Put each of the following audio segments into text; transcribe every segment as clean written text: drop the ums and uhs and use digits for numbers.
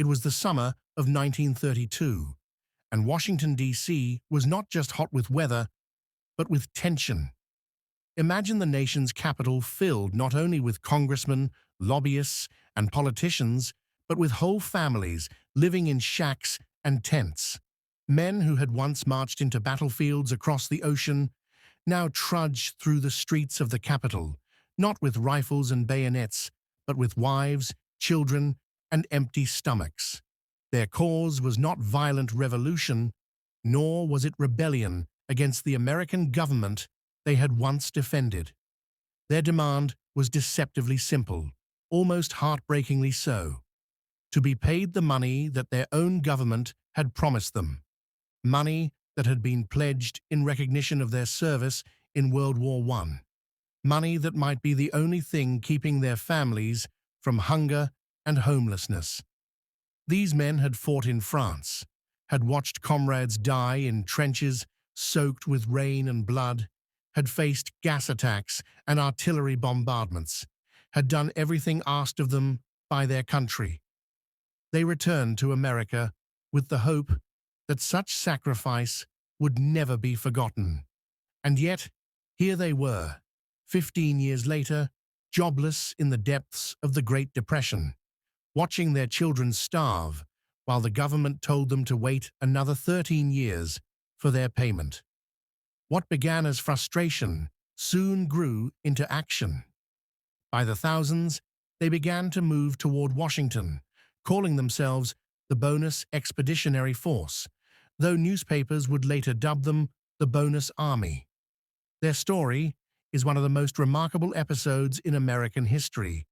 It was the summer of 1932, and Washington, D.C. was not just hot with weather, but with tension. Imagine the nation's capital filled not only with congressmen, lobbyists, and politicians, but with whole families living in shacks and tents. Men who had once marched into battlefields across the ocean now trudged through the streets of the capital, not with rifles and bayonets, but with wives, children, and empty stomachs. Their cause was not violent revolution, nor was it rebellion against the American government they had once defended. Their demand was deceptively simple, almost heartbreakingly so: to be paid the money that their own government had promised them, money that had been pledged in recognition of their service in World War I, money that might be the only thing keeping their families from hunger and homelessness. These men had fought in France, had watched comrades die in trenches soaked with rain and blood, had faced gas attacks and artillery bombardments, had done everything asked of them by their country. They returned to America with the hope that such sacrifice would never be forgotten. And yet, here they were, 15 years later, jobless in the depths of the Great Depression, watching their children starve while the government told them to wait another 13 years for their payment. What began as frustration soon grew into action. By the thousands, they began to move toward Washington, calling themselves the Bonus Expeditionary Force, though newspapers would later dub them the Bonus Army. Their story is one of the most remarkable episodes in American history,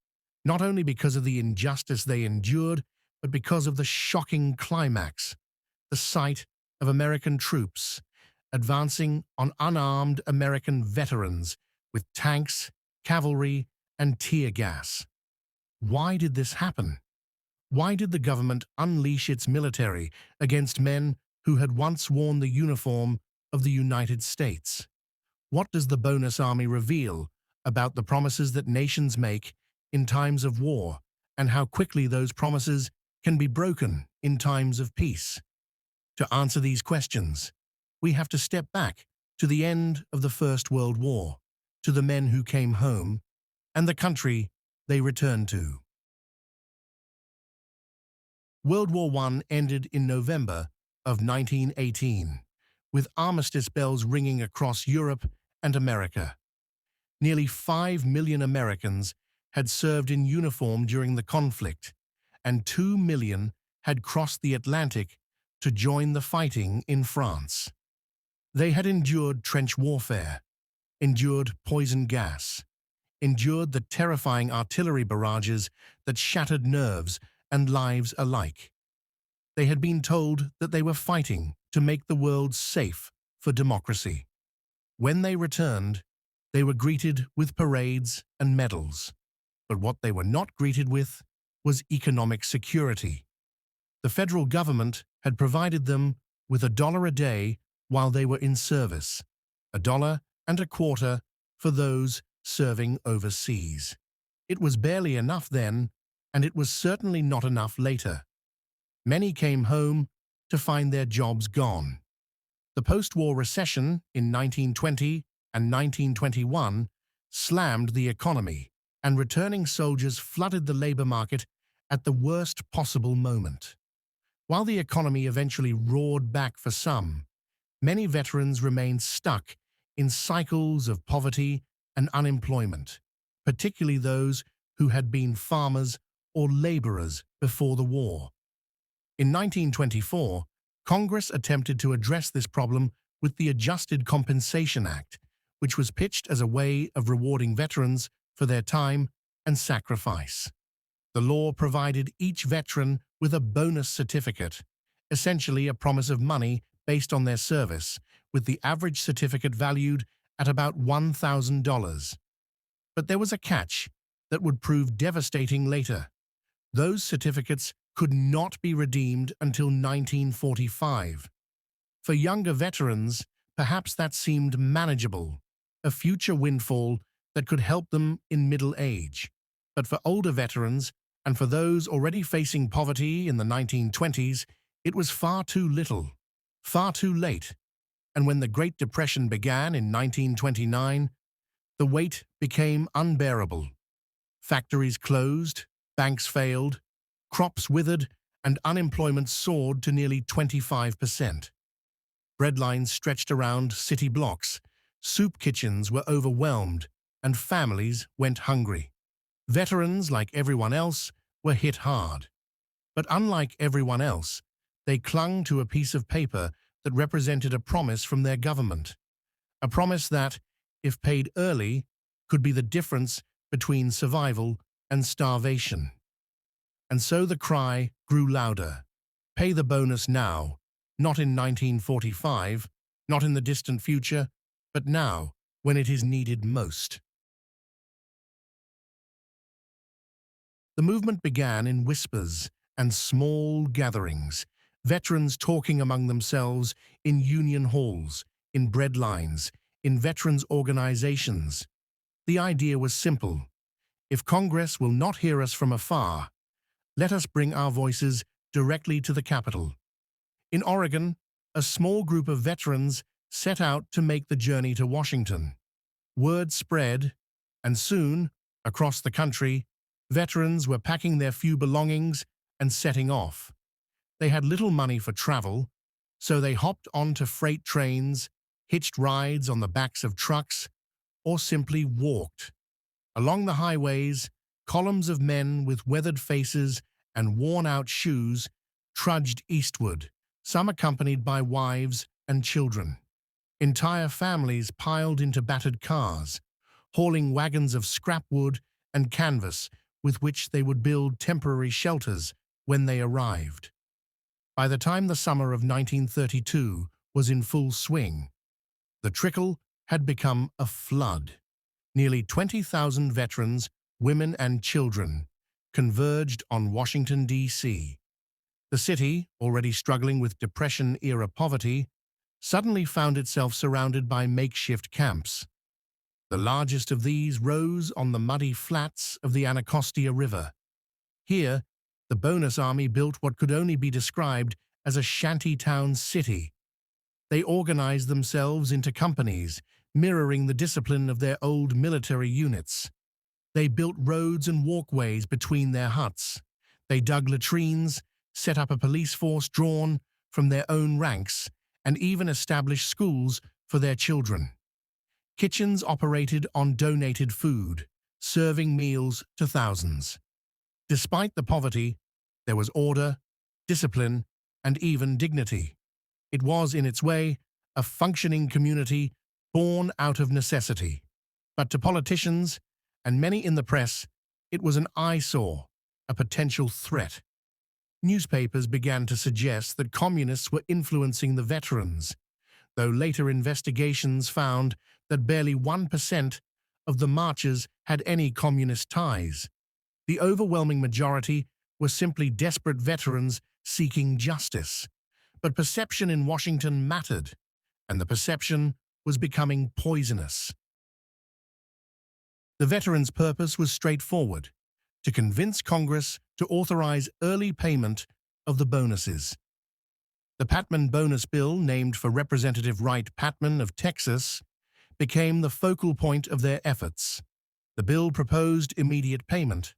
not only because of the injustice they endured, but because of the shocking climax, the sight of American troops advancing on unarmed American veterans with tanks, cavalry, and tear gas. Why did this happen? Why did the government unleash its military against men who had once worn the uniform of the United States? What does the Bonus Army reveal about the promises that nations make in times of war, and how quickly those promises can be broken in times of peace? To answer these questions, we have to step back to the end of the First World War, to the men who came home, and the country they returned to. World War I ended in November of 1918, with armistice bells ringing across Europe and America. Nearly 5 million Americans had served in uniform during the conflict, and 2 million had crossed the Atlantic to join the fighting in France. They had endured trench warfare, endured poison gas, endured the terrifying artillery barrages that shattered nerves and lives alike. They had been told that they were fighting to make the world safe for democracy. When they returned, they were greeted with parades and medals. But what they were not greeted with was economic security. The federal government had provided them with $1 a day while they were in service, $1.25 for those serving overseas. It was barely enough then, and it was certainly not enough later. Many came home to find their jobs gone. The post-war recession in 1920 and 1921 slammed the economy, and returning soldiers flooded the labor market at the worst possible moment. While the economy eventually roared back for some, many veterans remained stuck in cycles of poverty and unemployment, particularly those who had been farmers or laborers before the war. In 1924, Congress attempted to address this problem with the Adjusted Compensation Act, which was pitched as a way of rewarding veterans for their time and sacrifice. The law provided each veteran with a bonus certificate, essentially a promise of money based on their service, with the average certificate valued at about $1,000. But there was a catch that would prove devastating later. Those certificates could not be redeemed until 1945. For younger veterans, perhaps that seemed manageable, a future windfall that could help them in middle age. But for older veterans, And for those already facing poverty in the 1920s, it was far too little, far too late. And when the Great Depression began in 1929, the weight became unbearable. Factories closed, banks failed, crops withered, and unemployment soared to nearly 25%. Breadlines stretched around city blocks, soup kitchens were overwhelmed, and families went hungry. Veterans, like everyone else, were hit hard. But unlike everyone else, they clung to a piece of paper that represented a promise from their government. A promise that, if paid early, could be the difference between survival and starvation. And so the cry grew louder. Pay the bonus now, not in 1945, not in the distant future, but now, when it is needed most. The movement began in whispers and small gatherings, veterans talking among themselves in union halls, in bread lines, in veterans' organizations. The idea was simple. If Congress will not hear us from afar, let us bring our voices directly to the Capitol. In Oregon, a small group of veterans set out to make the journey to Washington. Word spread, and soon, across the country, veterans were packing their few belongings and setting off. They had little money for travel, so they hopped onto freight trains, hitched rides on the backs of trucks, or simply walked. Along the highways, columns of men with weathered faces and worn-out shoes trudged eastward, some accompanied by wives and children. Entire families piled into battered cars, hauling wagons of scrap wood and canvas with which they would build temporary shelters when they arrived. By the time the summer of 1932 was in full swing, the trickle had become a flood. Nearly 20,000 veterans, women and children, converged on Washington, D.C. The city, already struggling with Depression-era poverty, suddenly found itself surrounded by makeshift camps. The largest of these rose on the muddy flats of the Anacostia River. Here, the Bonus Army built what could only be described as a shantytown city. They organized themselves into companies, mirroring the discipline of their old military units. They built roads and walkways between their huts. They dug latrines, set up a police force drawn from their own ranks, and even established schools for their children. Kitchens operated on donated food, serving meals to thousands. Despite the poverty, there was order, discipline, and even dignity. It was, in its way, a functioning community born out of necessity. But to politicians, and many in the press, it was an eyesore, a potential threat. Newspapers began to suggest that communists were influencing the veterans, though later investigations found that barely 1% of the marchers had any communist ties. The overwhelming majority were simply desperate veterans seeking justice. But perception in Washington mattered, and the perception was becoming poisonous. The veterans' purpose was straightforward: to convince Congress to authorize early payment of the bonuses. The Patman Bonus Bill, named for Representative Wright Patman of Texas, became the focal point of their efforts. The bill proposed immediate payment,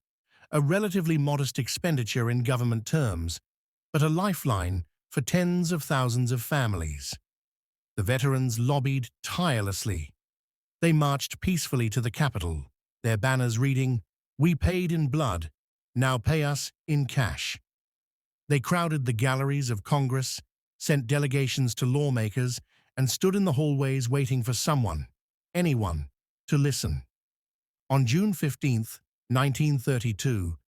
a relatively modest expenditure in government terms, but a lifeline for tens of thousands of families. The veterans lobbied tirelessly. They marched peacefully to the Capitol, their banners reading, "We paid in blood, now pay us in cash." They crowded the galleries of Congress, sent delegations to lawmakers, and stood in the hallways waiting for someone, anyone, to listen. On June 15, 1932,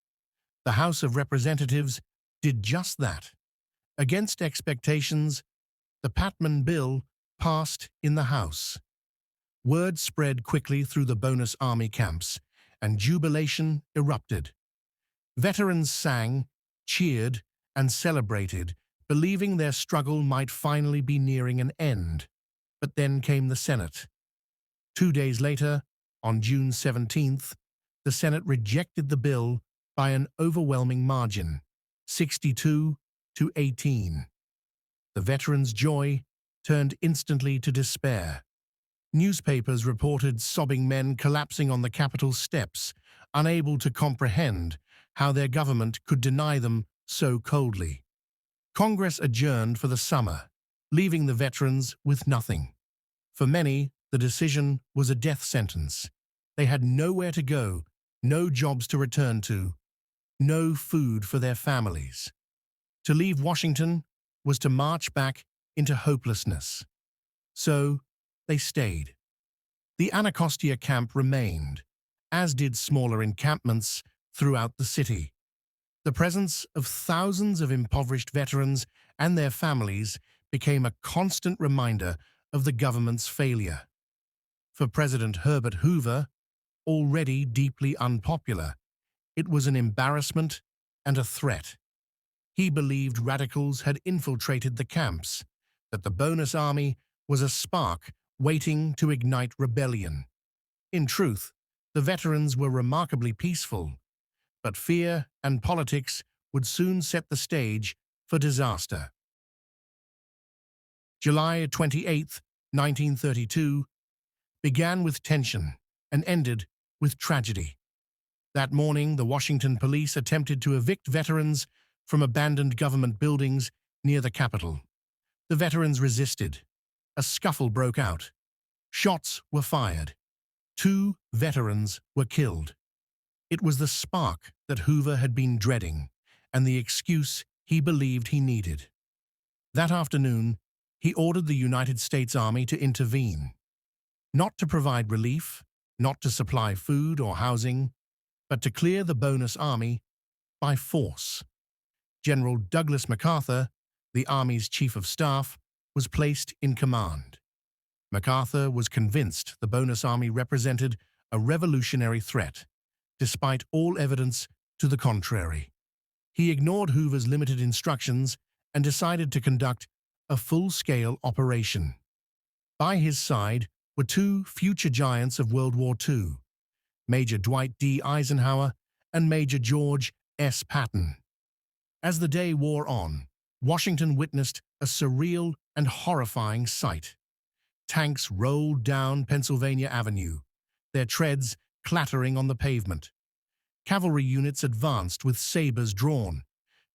the House of Representatives did just that. Against expectations, the Patman Bill passed in the House. Word spread quickly through the Bonus Army camps, and jubilation erupted. Veterans sang, cheered, and celebrated, believing their struggle might finally be nearing an end. But then came the Senate. 2 days later, on June 17th, the Senate rejected the bill by an overwhelming margin, 62 to 18. The veterans' joy turned instantly to despair. Newspapers reported sobbing men collapsing on the Capitol steps, unable to comprehend how their government could deny them so coldly. Congress adjourned for the summer, leaving the veterans with nothing. For many, the decision was a death sentence. They had nowhere to go, no jobs to return to, no food for their families. To leave Washington was to march back into hopelessness. So they stayed. The Anacostia camp remained, as did smaller encampments throughout the city. The presence of thousands of impoverished veterans and their families became a constant reminder of the government's failure. For President Herbert Hoover, already deeply unpopular, it was an embarrassment and a threat. He believed radicals had infiltrated the camps, that the bonus army was a spark waiting to ignite rebellion. In truth, the veterans were remarkably peaceful, but fear and politics would soon set the stage for disaster. July 28, 1932, began with tension and ended with tragedy. That morning, the Washington police attempted to evict veterans from abandoned government buildings near the Capitol. The veterans resisted. A scuffle broke out. Shots were fired. 2 veterans were killed. It was the spark that Hoover had been dreading, and the excuse he believed he needed. That afternoon, he ordered the United States Army to intervene, not to provide relief, not to supply food or housing, but to clear the bonus army by force. General Douglas MacArthur, the Army's chief of staff, was placed in command. MacArthur was convinced the bonus army represented a revolutionary threat, despite all evidence to the contrary. He ignored Hoover's limited instructions and decided to conduct a full-scale operation. By his side were 2 future giants of World War II, Major Dwight D. Eisenhower and Major George S. Patton. As the day wore on, Washington witnessed a surreal and horrifying sight. Tanks rolled down Pennsylvania Avenue, their treads clattering on the pavement. Cavalry units advanced with sabers drawn,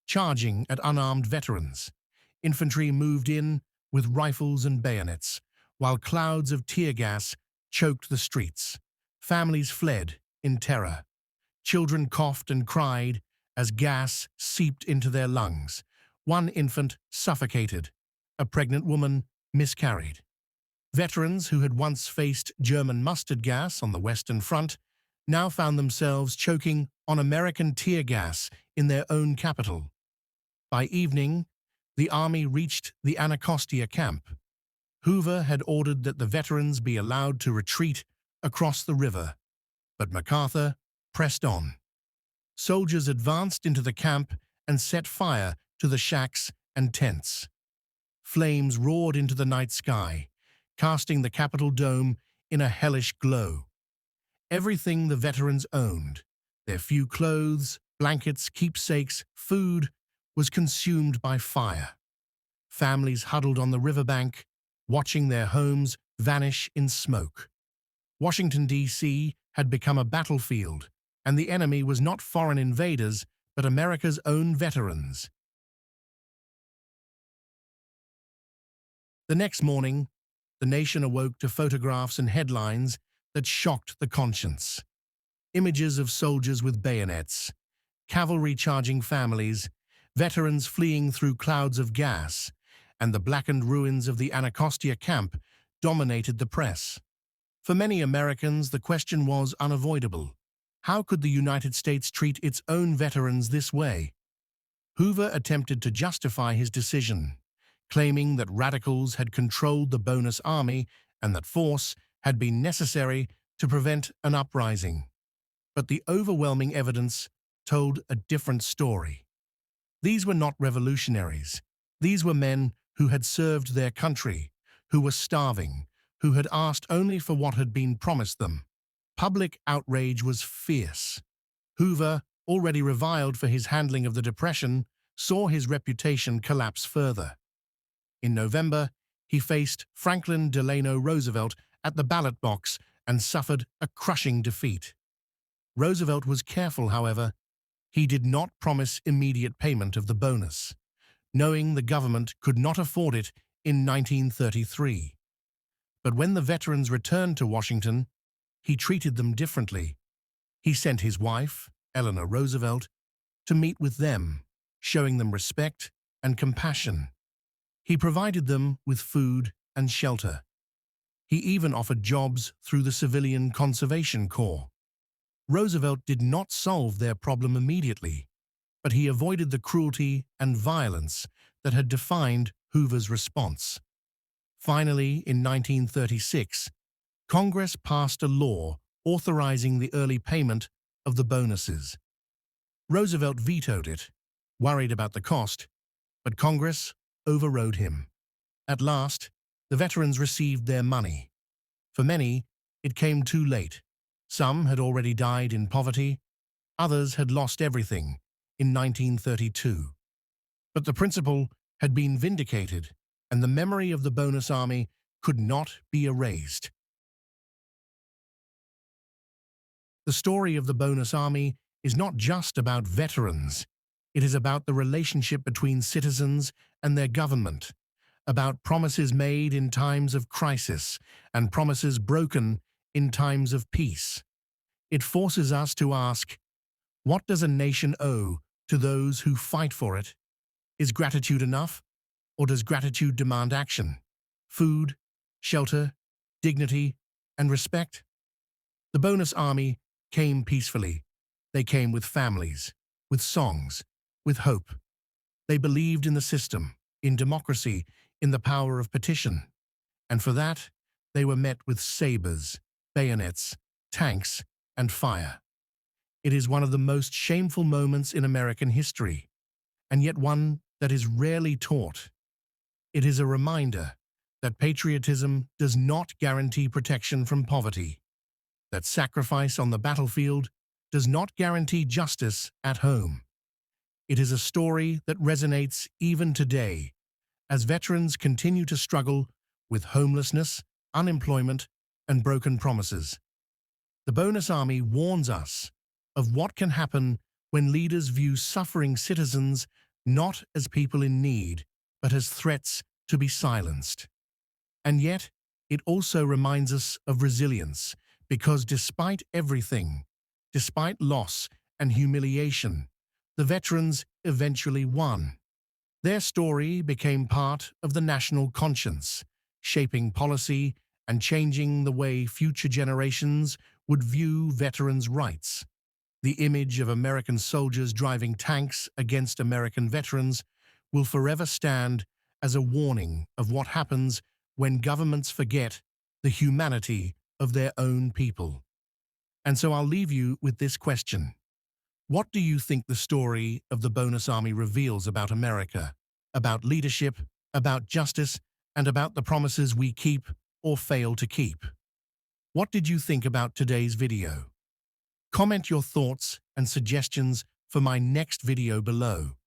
charging at unarmed veterans. Infantry moved in with rifles and bayonets, while clouds of tear gas choked the streets. Families fled in terror. Children coughed and cried as gas seeped into their lungs. One infant suffocated. A pregnant woman miscarried. Veterans who had once faced German mustard gas on the Western Front now found themselves choking on American tear gas in their own capital. By evening, the Army reached the Anacostia camp. Hoover had ordered that the veterans be allowed to retreat across the river, but MacArthur pressed on. Soldiers advanced into the camp and set fire to the shacks and tents. Flames roared into the night sky, casting the Capitol dome in a hellish glow. Everything the veterans owned, their few clothes, blankets, keepsakes, food, was consumed by fire. Families huddled on the riverbank, watching their homes vanish in smoke. Washington, D.C. had become a battlefield, and the enemy was not foreign invaders, but America's own veterans. The next morning, the nation awoke to photographs and headlines that shocked the conscience. Images of soldiers with bayonets, cavalry charging families, veterans fleeing through clouds of gas, and the blackened ruins of the Anacostia camp dominated the press. For many Americans, the question was unavoidable. How could the United States treat its own veterans this way? Hoover attempted to justify his decision, claiming that radicals had controlled the bonus army and that force had been necessary to prevent an uprising. But the overwhelming evidence told a different story. These were not revolutionaries. These were men who had served their country, who were starving, who had asked only for what had been promised them. Public outrage was fierce. Hoover already reviled for his handling of the Depression, saw his reputation collapse further. In November, he faced Franklin Delano Roosevelt at the ballot box and suffered a crushing defeat. Roosevelt was careful, however. He did not promise immediate payment of the bonus, knowing the government could not afford it in 1933. But when the veterans returned to Washington, he treated them differently. He sent his wife, Eleanor Roosevelt, to meet with them, showing them respect and compassion. He provided them with food and shelter. He even offered jobs through the Civilian Conservation Corps. Roosevelt did not solve their problem immediately, but he avoided the cruelty and violence that had defined Hoover's response. Finally, in 1936, Congress passed a law authorizing the early payment of the bonuses. Roosevelt vetoed it, worried about the cost, but Congress overrode him. At last, the veterans received their money. For many, it came too late. Some had already died in poverty, others had lost everything in 1932. But the principle had been vindicated, and the memory of the Bonus Army could not be erased. The story of the Bonus Army is not just about veterans. It is about the relationship between citizens and their government, about promises made in times of crisis and promises broken in times of peace. It forces us to ask, what does a nation owe to those who fight for it? Is gratitude enough, or does gratitude demand action? Food, shelter, dignity, and respect? The Bonus Army came peacefully. They came with families, with songs, with hope. They believed in the system, in democracy, in the power of petition. And for that, they were met with sabers, bayonets, tanks, and fire. It is one of the most shameful moments in American history, and yet one that is rarely taught. It is a reminder that patriotism does not guarantee protection from poverty, that sacrifice on the battlefield does not guarantee justice at home. It is a story that resonates even today, as veterans continue to struggle with homelessness, unemployment, and broken promises. The Bonus Army warns us of what can happen when leaders view suffering citizens not as people in need, but as threats to be silenced. And yet, it also reminds us of resilience, because despite everything, despite loss and humiliation, the veterans eventually won. Their story became part of the national conscience, shaping policy and changing the way future generations would view veterans' rights. The image of American soldiers driving tanks against American veterans will forever stand as a warning of what happens when governments forget the humanity of their own people. And so I'll leave you with this question. What do you think the story of the Bonus Army reveals about America, about leadership, about justice, and about the promises we keep or fail to keep? What did you think about today's video? Comment your thoughts and suggestions for my next video below.